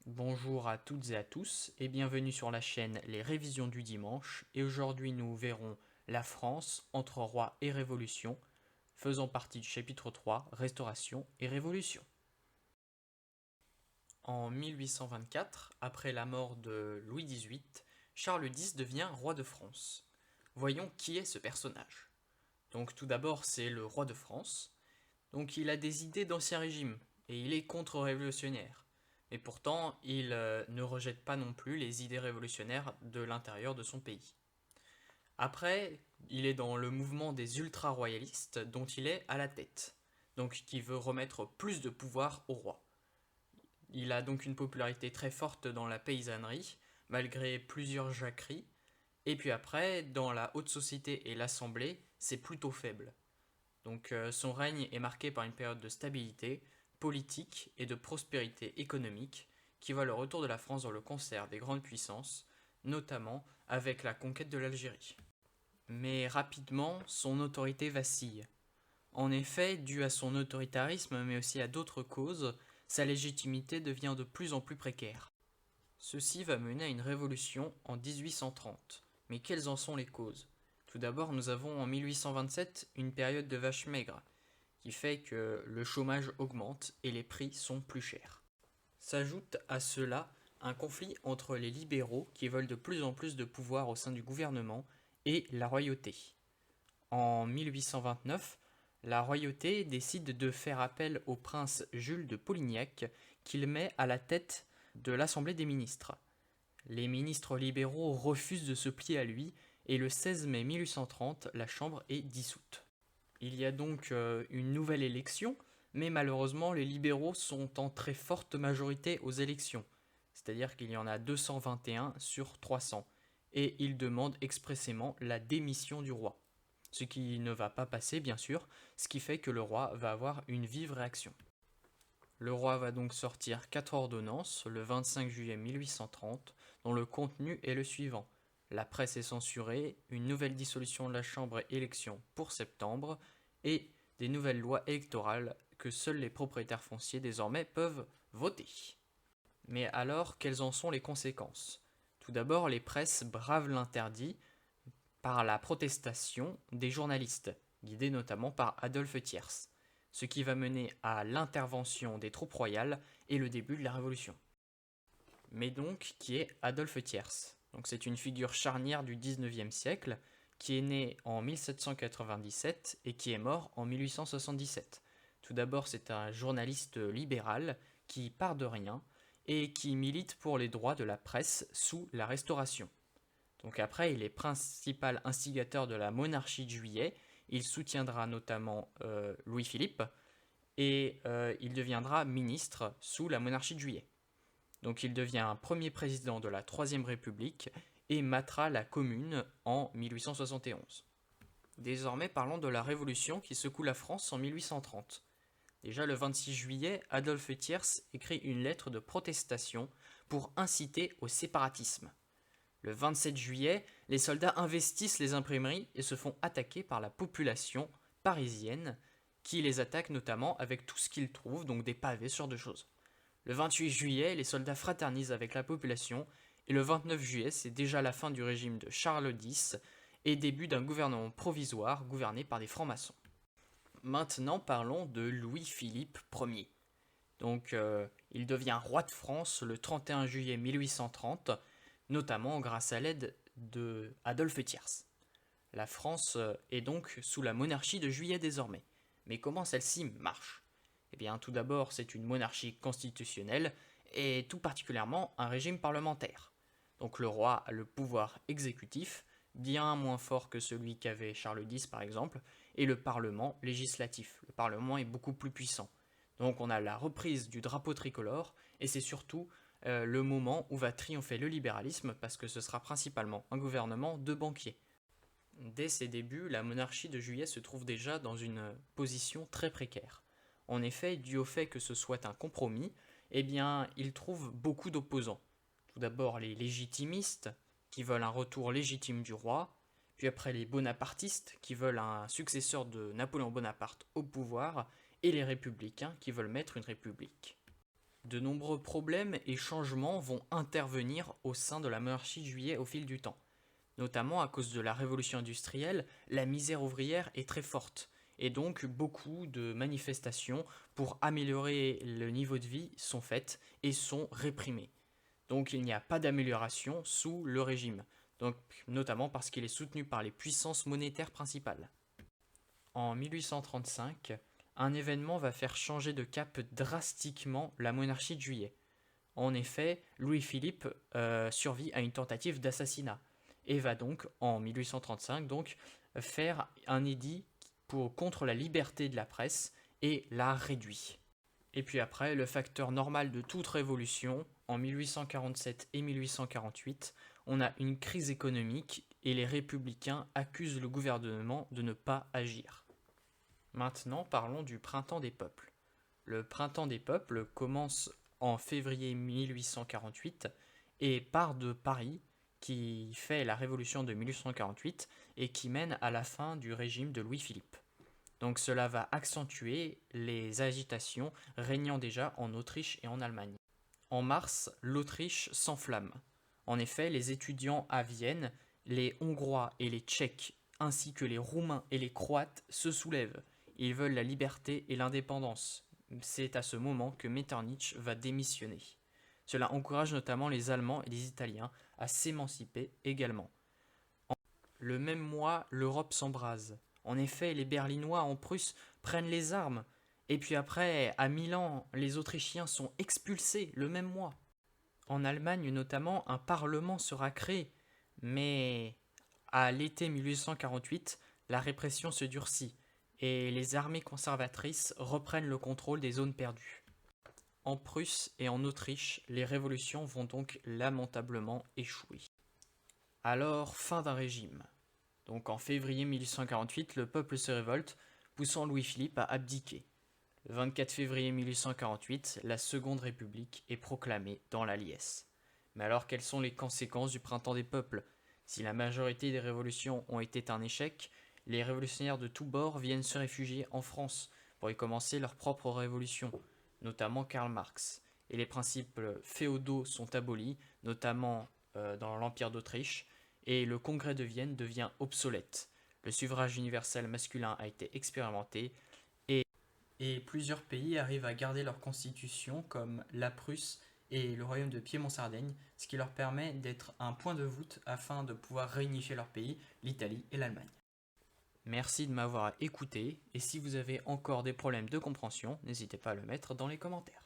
Bonjour à toutes et à tous et bienvenue sur la chaîne Les Révisions du Dimanche et aujourd'hui nous verrons la France entre roi et révolution, faisant partie du chapitre 3, Restauration et Révolution. En 1824, après la mort de Louis XVIII, Charles X devient roi de France. Voyons qui est ce personnage. Donc tout d'abord c'est le roi de France. Donc il a des idées d'ancien régime et il est contre-révolutionnaire. Mais pourtant, il ne rejette pas non plus les idées révolutionnaires de l'intérieur de son pays. Après, il est dans le mouvement des ultra-royalistes dont il est à la tête, donc qui veut remettre plus de pouvoir au roi. Il a donc une popularité très forte dans la paysannerie, malgré plusieurs jacqueries, et puis après, dans la haute société et l'assemblée, c'est plutôt faible. Donc son règne est marqué par une période de stabilité politique et de prospérité économique qui voit le retour de la France dans le concert des grandes puissances, notamment avec la conquête de l'Algérie. Mais rapidement, son autorité vacille. En effet, dû à son autoritarisme mais aussi à d'autres causes, sa légitimité devient de plus en plus précaire. Ceci va mener à une révolution en 1830. Mais quelles en sont les causes? Tout d'abord, nous avons en 1827 une période de vache maigre, qui fait que le chômage augmente et les prix sont plus chers. S'ajoute à cela un conflit entre les libéraux qui veulent de plus en plus de pouvoir au sein du gouvernement et la royauté. En 1829, la royauté décide de faire appel au prince Jules de Polignac qu'il met à la tête de l'Assemblée des ministres. Les ministres libéraux refusent de se plier à lui et le 16 mai 1830, la Chambre est dissoute. Il y a donc une nouvelle élection, mais malheureusement les libéraux sont en très forte majorité aux élections, c'est-à-dire qu'il y en a 221 sur 300, et ils demandent expressément la démission du roi. Ce qui ne va pas passer bien sûr, ce qui fait que le roi va avoir une vive réaction. Le roi va donc sortir 4 ordonnances le 25 juillet 1830, dont le contenu est le suivant. La presse est censurée, une nouvelle dissolution de la Chambre et élection pour septembre, et des nouvelles lois électorales que seuls les propriétaires fonciers désormais peuvent voter. Mais alors, quelles en sont les conséquences? Tout d'abord, les presses bravent l'interdit par la protestation des journalistes, guidés notamment par Adolphe Thiers, ce qui va mener à l'intervention des troupes royales et le début de la Révolution. Mais donc, qui est Adolphe Thiers? Donc, c'est une figure charnière du XIXe siècle qui est né en 1797 et qui est mort en 1877. Tout d'abord, c'est un journaliste libéral qui part de rien et qui milite pour les droits de la presse sous la Restauration. Donc après, il est principal instigateur de la monarchie de Juillet. Il soutiendra notamment Louis-Philippe et il deviendra ministre sous la monarchie de Juillet. Donc il devient un premier président de la Troisième République et matera la Commune en 1871. Désormais, parlons de la Révolution qui secoue la France en 1830. Déjà le 26 juillet, Adolphe Thiers écrit une lettre de protestation pour inciter au séparatisme. Le 27 juillet, les soldats investissent les imprimeries et se font attaquer par la population parisienne qui les attaque notamment avec tout ce qu'ils trouvent, donc des pavés, ce genre de choses. Le 28 juillet, les soldats fraternisent avec la population et le 29 juillet, c'est déjà la fin du régime de Charles X et début d'un gouvernement provisoire gouverné par des francs-maçons. Maintenant, parlons de Louis-Philippe Ier. Donc, il devient roi de France le 31 juillet 1830, notamment grâce à l'aide de Adolphe Thiers. La France est donc sous la monarchie de Juillet désormais. Mais comment celle-ci marche? Eh bien, tout d'abord, c'est une monarchie constitutionnelle et tout particulièrement un régime parlementaire. Donc le roi a le pouvoir exécutif, bien moins fort que celui qu'avait Charles X par exemple, et le Parlement législatif. Le Parlement est beaucoup plus puissant. Donc on a la reprise du drapeau tricolore, et c'est surtout le moment où va triompher le libéralisme, parce que ce sera principalement un gouvernement de banquiers. Dès ses débuts, la monarchie de Juillet se trouve déjà dans une position très précaire. En effet, dû au fait que ce soit un compromis, eh bien, il trouve beaucoup d'opposants. Tout d'abord les légitimistes, qui veulent un retour légitime du roi, puis après les bonapartistes, qui veulent un successeur de Napoléon Bonaparte au pouvoir, et les républicains, qui veulent mettre une république. De nombreux problèmes et changements vont intervenir au sein de la monarchie de Juillet au fil du temps. Notamment à cause de la révolution industrielle, la misère ouvrière est très forte. Et donc beaucoup de manifestations pour améliorer le niveau de vie sont faites et sont réprimées. Donc il n'y a pas d'amélioration sous le régime. Donc, notamment parce qu'il est soutenu par les puissances monétaires principales. En 1835, un événement va faire changer de cap drastiquement la monarchie de Juillet. En effet, Louis-Philippe survit à une tentative d'assassinat et va donc, en 1835, faire un édit contre la liberté de la presse et la réduit. Et puis après, le facteur normal de toute révolution, en 1847 et 1848, on a une crise économique et les républicains accusent le gouvernement de ne pas agir. Maintenant, parlons du printemps des peuples. Le printemps des peuples commence en février 1848 et part de Paris, qui fait la révolution de 1848 et qui mène à la fin du régime de Louis-Philippe. Donc cela va accentuer les agitations régnant déjà en Autriche et en Allemagne. En mars, l'Autriche s'enflamme. En effet, les étudiants à Vienne, les Hongrois et les Tchèques, ainsi que les Roumains et les Croates se soulèvent. Ils veulent la liberté et l'indépendance. C'est à ce moment que Metternich va démissionner. Cela encourage notamment les Allemands et les Italiens à s'émanciper également. Le même mois, l'Europe s'embrase. En effet, les Berlinois en Prusse prennent les armes. Et puis après, à Milan, les Autrichiens sont expulsés le même mois. En Allemagne notamment, un parlement sera créé. Mais à l'été 1848, la répression se durcit et les armées conservatrices reprennent le contrôle des zones perdues. En Prusse et en Autriche, les révolutions vont donc lamentablement échouer. Alors, fin d'un régime. Donc en février 1848, le peuple se révolte, poussant Louis-Philippe à abdiquer. Le 24 février 1848, la Seconde République est proclamée dans la liesse. Mais alors quelles sont les conséquences du printemps des peuples? Si la majorité des révolutions ont été un échec, les révolutionnaires de tous bords viennent se réfugier en France pour y commencer leur propre révolution, notamment Karl Marx. Et les principes féodaux sont abolis, notamment dans l'Empire d'Autriche, et le Congrès de Vienne devient obsolète. Le suffrage universel masculin a été expérimenté et plusieurs pays arrivent à garder leur constitution comme la Prusse et le royaume de Piémont-Sardaigne, ce qui leur permet d'être un point de voûte afin de pouvoir réunifier leur pays, l'Italie et l'Allemagne. Merci de m'avoir écouté et si vous avez encore des problèmes de compréhension, n'hésitez pas à le mettre dans les commentaires.